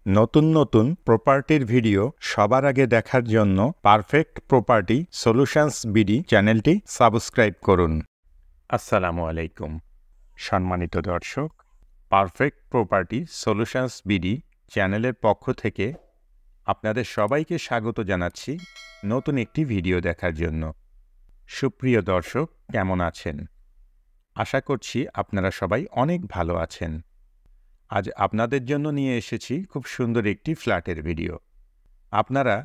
নতুন নতুন প্রপার্টির ভিডিও সবার আগে দেখার জন্য পারফেক্ট প্রপার্টি সলিউশনস বিডি চ্যানেলটি সাবস্ক্রাইব করুন। আসসালামু আলাইকুম সম্মানিত দর্শক, পারফেক্ট প্রপার্টি সলিউশনস বিডি চ্যানেলের পক্ষ থেকে আপনাদের সবাইকে স্বাগত জানাচ্ছি নতুন একটি ভিডিও দেখার জন্য। সুপ্রিয় দর্শক, কেমন আছেন? আশা করছি আপনারা সবাই অনেক ভালো আছেন। আজ আপনাদের জন্য নিয়ে এসেছি খুব সুন্দর একটি ফ্ল্যাটের ভিডিও। আপনারা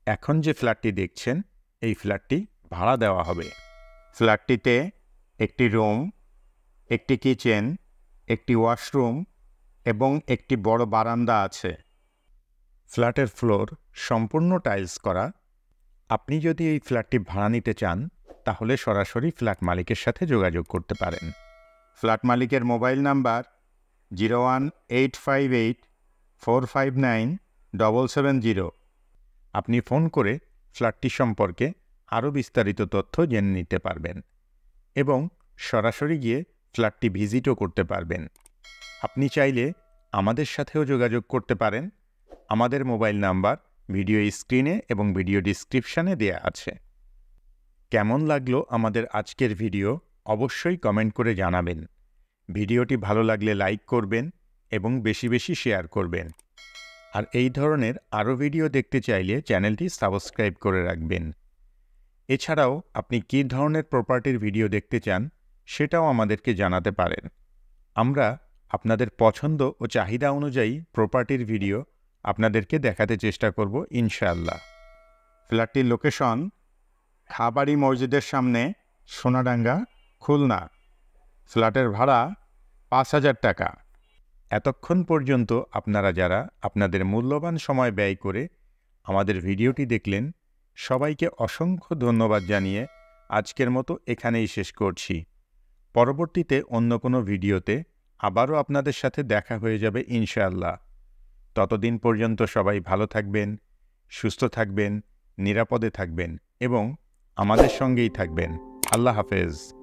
এখন যে ফ্ল্যাটটি দেখছেন, এই ফ্ল্যাটটি ভাড়া দেওয়া হবে। ফ্ল্যাটটিতে একটি রুম, একটি কিচেন, একটি ওয়াশরুম এবং একটি বড় বারান্দা আছে। ফ্ল্যাটের ফ্লোর সম্পূর্ণ টাইলস করা। আপনি যদি এই ফ্ল্যাটটি ভাড়া নিতে চান তাহলে সরাসরি ফ্ল্যাট মালিকের সাথে যোগাযোগ করতে পারেন। ফ্ল্যাট মালিকের মোবাইল নাম্বার 01858459770। আপনি ফোন করে ফ্ল্যাটটি সম্পর্কে আরও বিস্তারিত তথ্য জেনে নিতে পারবেন এবং সরাসরি গিয়ে ফ্ল্যাটটি ভিজিটও করতে পারবেন। আপনি চাইলে আমাদের সাথেও যোগাযোগ করতে পারেন। আমাদের মোবাইল নাম্বার ভিডিও স্ক্রিনে এবং ভিডিও ডিসক্রিপশানে দেয়া আছে। কেমন লাগলো আমাদের আজকের ভিডিও অবশ্যই কমেন্ট করে জানাবেন। ভিডিওটি ভালো লাগলে লাইক করবেন এবং বেশি বেশি শেয়ার করবেন। আর এই ধরনের আরও ভিডিও দেখতে চাইলে চ্যানেলটি সাবস্ক্রাইব করে রাখবেন। এছাড়াও আপনি কী ধরনের প্রপার্টির ভিডিও দেখতে চান সেটাও আমাদেরকে জানাতে পারেন। আমরা আপনাদের পছন্দ ও চাহিদা অনুযায়ী প্রপার্টির ভিডিও আপনাদেরকে দেখাতে চেষ্টা করব ইনশাআল্লাহ। ফ্ল্যাটটির লোকেশন খাবাড়ি মসজিদের সামনে, সোনাডাঙ্গা, খুলনা। ফ্ল্যাটের ভাড়া ৫,০০০ টাকা। এতক্ষণ পর্যন্ত আপনারা যারা আপনাদের মূল্যবান সময় ব্যয় করে আমাদের ভিডিওটি দেখলেন, সবাইকে অসংখ্য ধন্যবাদ জানিয়ে আজকের মতো এখানেই শেষ করছি। পরবর্তীতে অন্য কোনো ভিডিওতে আবারও আপনাদের সাথে দেখা হয়ে যাবে ইনশাআল্লাহ। ততদিন পর্যন্ত সবাই ভালো থাকবেন, সুস্থ থাকবেন, নিরাপদে থাকবেন এবং আমাদের সঙ্গেই থাকবেন। আল্লাহ হাফেজ।